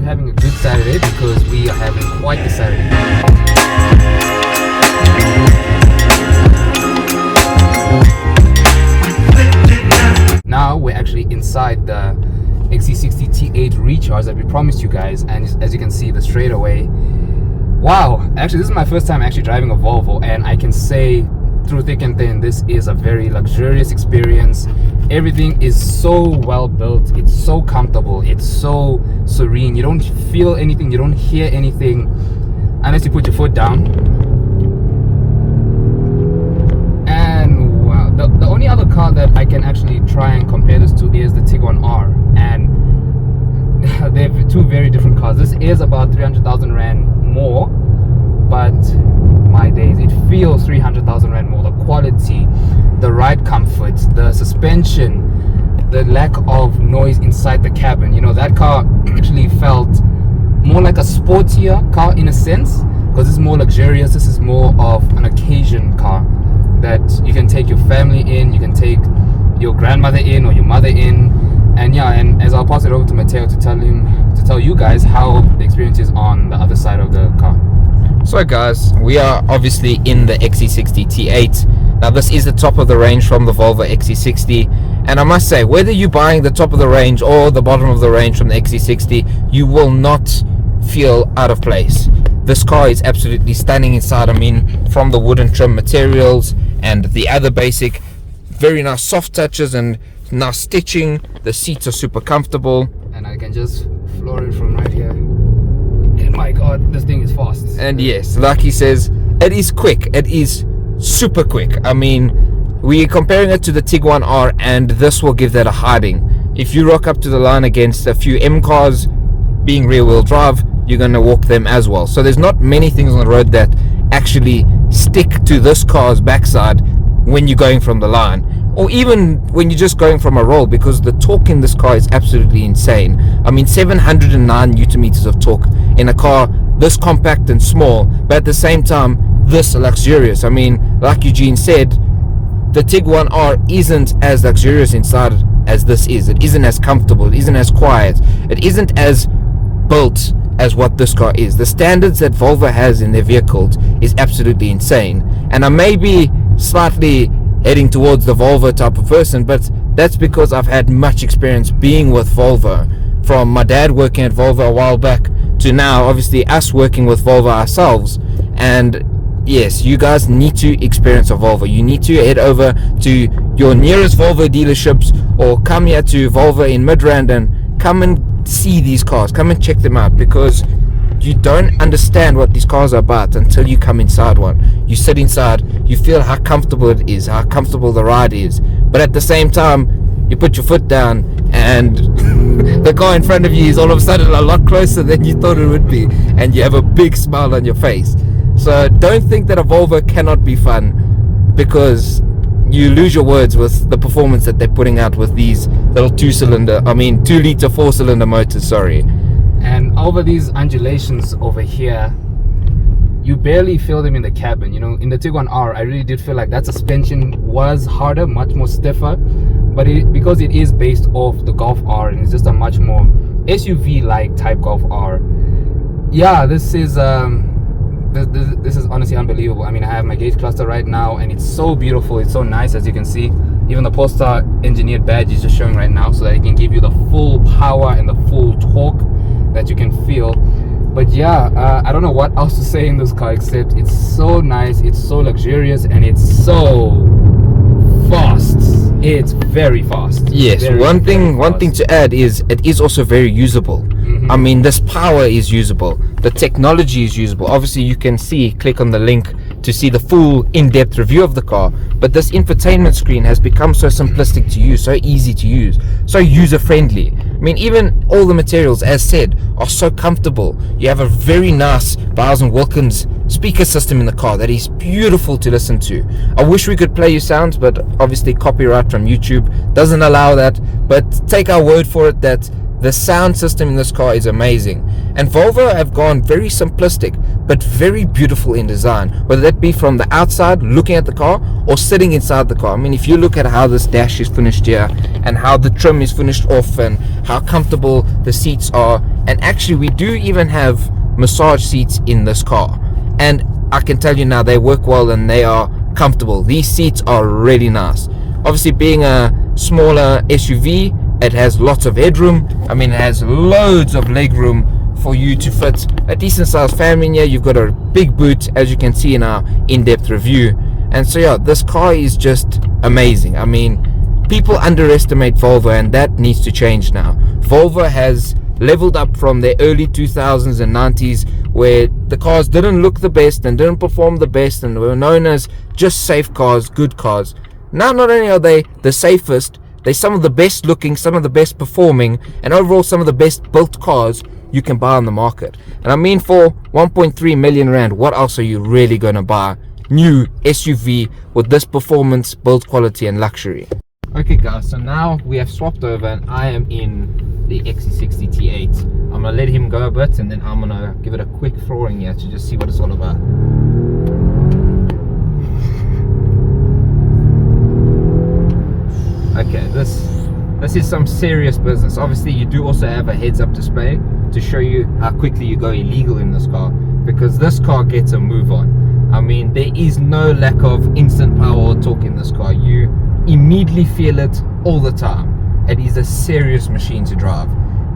you're having a good Saturday, because we are having quite the Saturday. Now we're actually inside the XC60 T8 Recharge that we promised you guys, and as you can see, the straightaway. Wow, actually this is my first time actually driving a Volvo, and I can say through thick and thin, this is a very luxurious experience. Everything is so well built, it's so comfortable, it's so serene. You don't feel anything, you don't hear anything unless you put your foot down. And wow, the only other car that I can actually try and compare this to is the Tiguan R, and they're two very different cars. This is about 300,000 Rand more, but my days, it feels 300,000 Rand more. The quality, the ride comfort, the suspension, the lack of noise inside the cabin. You know, that car actually felt more like a sportier car in a sense, because it's more luxurious. This is more of an occasion car that you can take your family in, you can take your grandmother in or your mother in. And yeah, and as I'll pass it over to Mateo to tell you guys how the experience is on the other side of the car. So guys, we are obviously in the XC60 T8. Now this is the top of the range from the Volvo XC60, and I must say, whether you're buying the top of the range or the bottom of the range from the XC60, you will not feel out of place. This car is absolutely stunning inside. I mean, from the wooden trim materials and the other basic, very nice soft touches and nice stitching. The seats are super comfortable, and I can just floor it from right here. And my god, this thing is fast. And yes, like he says, it is quick. It is super quick. I mean, we're comparing it to the Tiguan R, and this will give that a hiding. If you rock up to the line against a few M cars being rear wheel drive, you're going to walk them as well. So there's not many things on the road that actually stick to this car's backside when you're going from the line, or even when you're just going from a roll, because the torque in this car is absolutely insane. I mean, 709 Newton meters of torque in a car this compact and small, but at the same time this luxurious. I mean, like Eugene said, the Tiguan R isn't as luxurious inside as this is. It isn't as comfortable, it isn't as quiet, it isn't as built as what this car is. The standards that Volvo has in their vehicles is absolutely insane, and I may be slightly heading towards the Volvo type of person, but that's because I've had much experience being with Volvo, from my dad working at Volvo a while back to now obviously us working with Volvo ourselves. And yes, you guys need to experience a Volvo. You need to head over to your nearest Volvo dealerships, or come here to Volvo in Midrand and come and see these cars, come and check them out, because you don't understand what these cars are about until you come inside one. You sit inside, you feel how comfortable it is, how comfortable the ride is, but at the same time you put your foot down and the car in front of you is all of a sudden a lot closer than you thought it would be, and you have a big smile on your face. So don't think that a Volvo cannot be fun, because you lose your words with the performance that they're putting out with these little 2 liter 4-cylinder motors, sorry. And over these undulations over here, you barely feel them in the cabin. You know, in the Tiguan R, I really did feel like that suspension was harder, much more stiffer, but because it is based off the Golf R, and it's just a much more SUV-like type Golf R. Yeah, this is honestly unbelievable. I mean, I have my gauge cluster right now, and it's so beautiful, it's so nice. As you can see, even the Polestar engineered badge is just showing right now, so that it can give you the full power and the full torque that you can feel. But yeah, I don't know what else to say in this car, except it's so nice, it's so luxurious, and it's so fast. It's very fast. Yes, one thing to add is it is also very usable. I mean, this power is usable, the technology is usable. Obviously you can click on the link to see the full in-depth review of the car, but this infotainment screen has become so simplistic to use, so easy to use, so user-friendly. I mean, even all the materials, as said, are so comfortable. You have a very nice Bowers & Wilkins speaker system in the car that is beautiful to listen to. I wish we could play you sounds, but obviously copyright from YouTube doesn't allow that. But take our word for it that the sound system in this car is amazing. And Volvo have gone very simplistic but very beautiful in design, whether that be from the outside looking at the car or sitting inside the car. I mean, if you look at how this dash is finished here and how the trim is finished off and how comfortable the seats are And actually, we do even have massage seats in this car, and I can tell you now, they work well and they are comfortable. These seats are really nice. Obviously, being a smaller SUV, it has lots of headroom. I mean, it has loads of leg room for you to fit a decent sized family in here. You've got a big boot, as you can see in our in-depth review. And so yeah, this car is just amazing. I mean, people underestimate Volvo, and that needs to change now. Volvo has leveled up from the early 2000s and 90s, where the cars didn't look the best and didn't perform the best and were known as just safe cars, good cars. Now, not only are they the safest, they're some of the best looking, some of the best performing, and overall some of the best built cars you can buy on the market. And I mean, for 1.3 million rand, what else are you really going to buy? New SUV with this performance, build quality and luxury. Okay guys, so now we have swapped over and I am in the XC60 T8. I'm gonna let him go a bit and then I'm gonna give it a quick flooring here to just see what it's all about. Okay, this is some serious business. Obviously, you do also have a heads-up display to show you how quickly you go illegal in this car, because this car gets a move on. I mean, there is no lack of instant power or torque in this car. You immediately feel it all the time. It is a serious machine to drive.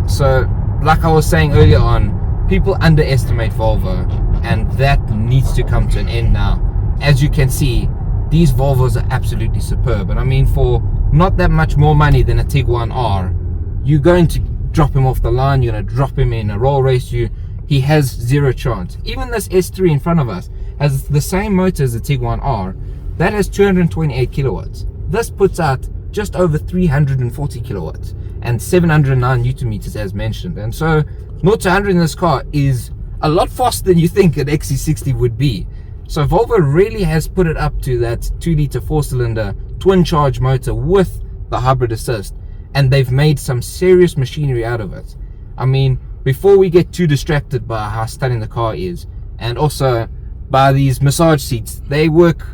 So, like I was saying earlier on, people underestimate Volvo, and that needs to come to an end now. As you can see, these Volvos are absolutely superb. And I mean, for not that much more money than a Tiguan R, you're going to drop him off the line, you're going to drop him in a roll race, he has zero chance. Even this S3 in front of us has the same motor as the Tiguan R. That has 228 kilowatts. This puts out just over 340 kilowatts and 709 newton meters as mentioned. And so 0 to 100 in this car is a lot faster than you think an XC60 would be. So Volvo really has put it up to that 2-litre 4-cylinder twin charge motor with the hybrid assist, and they've made some serious machinery out of it. I mean, before we get too distracted by how stunning the car is, and also by these massage seats, they work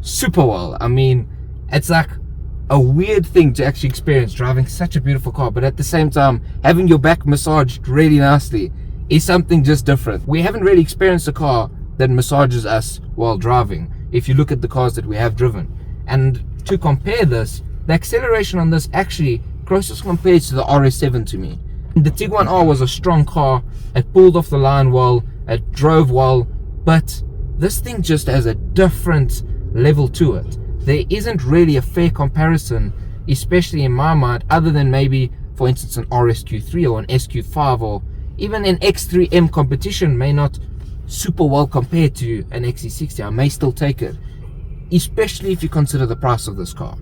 super well. I mean, it's like a weird thing to actually experience driving such a beautiful car, but at the same time having your back massaged really nicely is something just different. We haven't really experienced a car that massages us while driving, if you look at the cars that we have driven. And to compare this, the acceleration on this actually closest compares to the RS7 to me. The Tiguan R was a strong car, it pulled off the line well, it drove well, but this thing just has a different level to it. There isn't really a fair comparison, especially in my mind, other than maybe, for instance, an RSQ3 or an SQ5, or even an X3M competition may not super well compared to an XC60. I may still take it, especially if you consider the price of this car.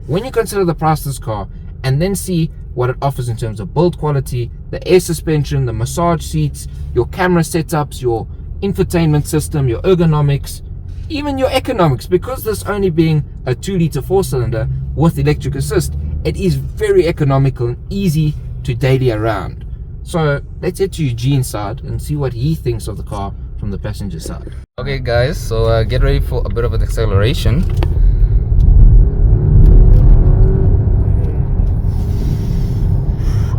When you consider the price of this car and then see what it offers in terms of build quality, the air suspension, the massage seats, your camera setups, your infotainment system, your ergonomics, even your economics, because this only being a 2-litre 4-cylinder with electric assist, it is very economical and easy to daily around. So let's head to Eugene's side and see what he thinks of the car from the passenger side. Okay guys, so get ready for a bit of an acceleration.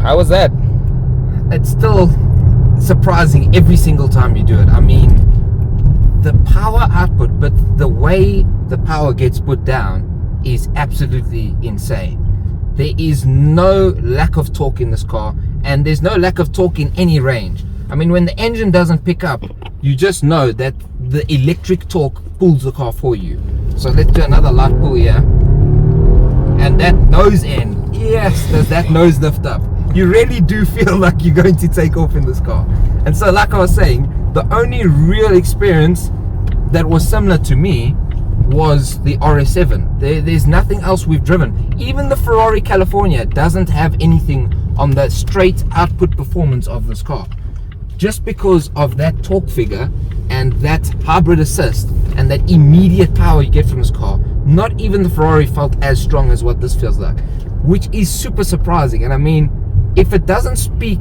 How was that? It's still surprising every single time you do it. I mean, the power output, but the way the power gets put down is absolutely insane. There is no lack of torque in this car, and there's no lack of torque in any range. I mean, when the engine doesn't pick up, you just know that the electric torque pulls the car for you. So let's do another light pull here. And that nose end, yes, does that nose lift up. You really do feel like you're going to take off in this car. And so, like I was saying, the only real experience that was similar to me was the RS7. There's nothing else we've driven. Even the Ferrari California doesn't have anything on the straight output performance of this car. Just because of that torque figure and that hybrid assist and that immediate power you get from this car, not even the Ferrari felt as strong as what this feels like, which is super surprising. And I mean, if it doesn't speak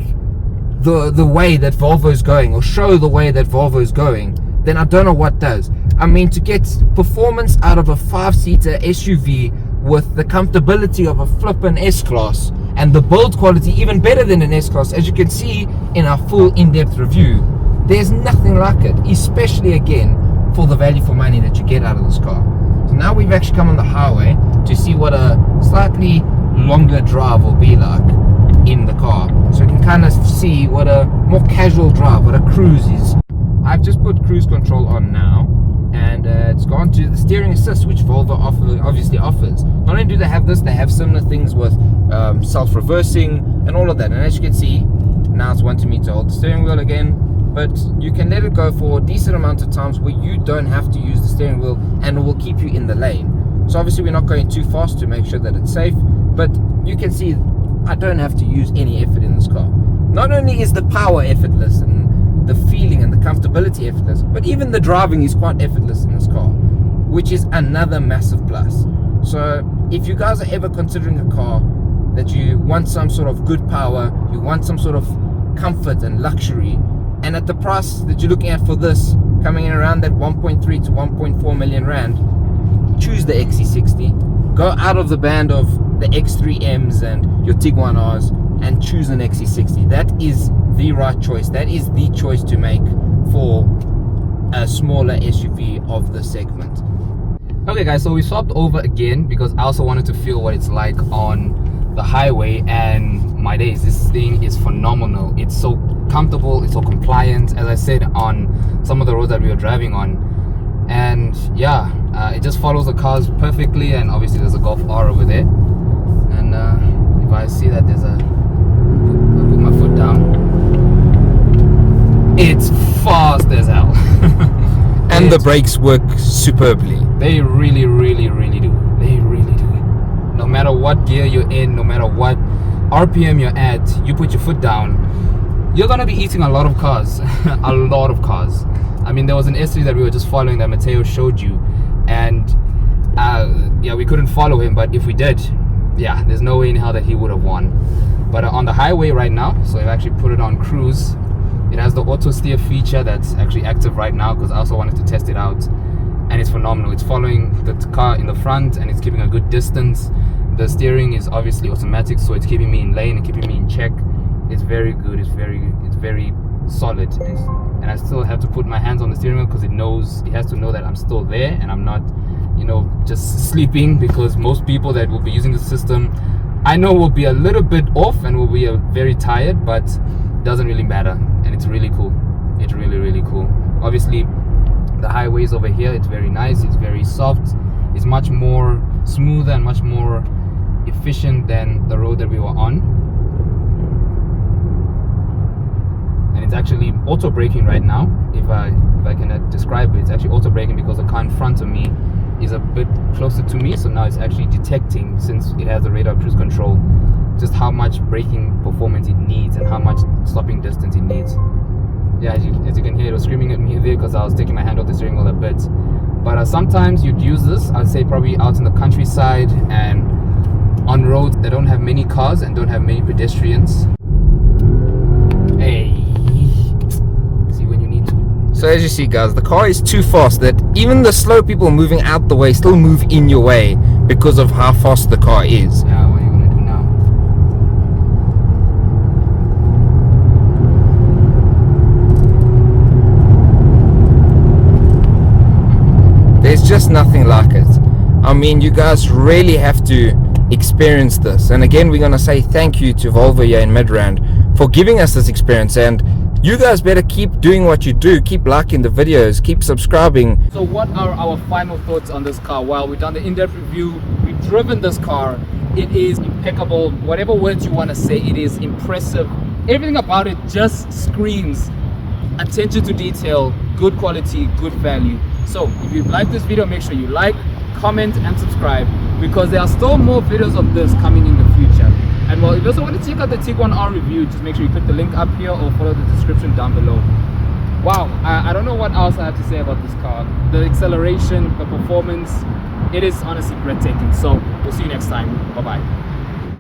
the way that Volvo is going, or show the way that Volvo is going, then I don't know what does. I mean, to get performance out of a 5-seater SUV with the comfortability of a flippin' S-Class and the build quality even better than an S-Class. As you can see in our full in-depth review, there's nothing like it, especially again for the value for money that you get out of this car. So now we've actually come on the highway to see what a slightly longer drive will be like in the car, so you can kind of see what a more casual drive, what a cruise is. I've just put cruise control on now, and it's gone to the steering assist, which Volvo obviously offers. Not only do they have this, they have similar things with self-reversing and all of that. And as you can see, now it's wanting me to hold the steering wheel again, but you can let it go for a decent amount of times where you don't have to use the steering wheel, and it will keep you in the lane. So obviously we're not going too fast to make sure that it's safe, but you can see I don't have to use any effort in this car. Not only is the power effortless and the feeling and the comfortability effortless, but even the driving is quite effortless in this car, which is another massive plus. So if you guys are ever considering a car that you want some sort of good power, you want some sort of comfort and luxury, and at the price that you're looking at for this, coming in around that 1.3 to 1.4 million rand, choose the XC60. Go out of the band of the X3Ms and your Tiguan Rs and choose an XC60. That is the right choice. That is the choice to make for a smaller SUV of the segment. Okay guys, so we swapped over again because I also wanted to feel what it's like on the highway, and my days, this thing is phenomenal. It's so comfortable, it's so compliant, as I said on some of the roads that we were driving on. And yeah, it just follows the cars perfectly, and obviously there's a Golf R over there. And if I see that there's a, I'll put my foot down, it's fast as hell. And the brakes work superbly. They really do. They really do. No matter what gear you're in, no matter what RPM you're at, you put your foot down, you're gonna be eating a lot of cars. A lot of cars. I mean, there was an S3 that we were just following that Mateo showed you, and yeah, we couldn't follow him, but if we did, yeah, there's no way in hell that he would have won. But on the highway right now, so I've actually put it on cruise. It has the auto steer feature that's actually active right now because I also wanted to test it out, and it's phenomenal. It's following the car in the front and it's keeping a good distance. The steering is obviously automatic, so it's keeping me in lane and keeping me in check. It's very good. It's very solid. And I still have to put my hands on the steering wheel because it has to know that I'm still there and I'm not, you know, just sleeping, because most people that will be using the system, I know, will be a little bit off and will be very tired, but it doesn't really matter, and it's really cool. It's really cool. Obviously the highways over here, it's very nice, it's very soft, it's much more smoother and much more efficient than the road that we were on. And it's actually auto braking right now. If I can describe it, it's actually auto braking because the car in front of me is a bit closer to me, so now it's actually detecting, since it has the radar cruise control, just how much braking performance it needs and how much stopping distance it needs. Yeah, as you can hear, it was screaming at me there because I was taking my hand off the steering wheel a bit. But sometimes you'd use this, I'd say probably out in the countryside and on roads that don't have many cars and don't have many pedestrians. Hey, see when you need to. So as you see, guys, the car is too fast that even the slow people moving out the way still move in your way because of how fast the car is. Yeah, what are you gonna do now? There's just nothing like it. I mean, you guys really have to experience this. And again, we're going to say thank you to Volvo here in Midrand for giving us this experience. And you guys better keep doing what you do. Keep liking the videos. Keep subscribing. So what are our final thoughts on this car? Well, we've done the in-depth review. We've driven this car. It is impeccable. Whatever words you want to say, it is impressive. Everything about it just screams attention to detail, good quality, good value. So if you like this video, make sure you like, comment and subscribe, because there are still more videos of this coming in the future. And well, if you also want to check out the Tiguan R review, just make sure you click the link up here or follow the description down below. Wow, I don't know what else I have to say about this car. The acceleration, the performance, it is honestly breathtaking. So we'll see you next time. Bye bye.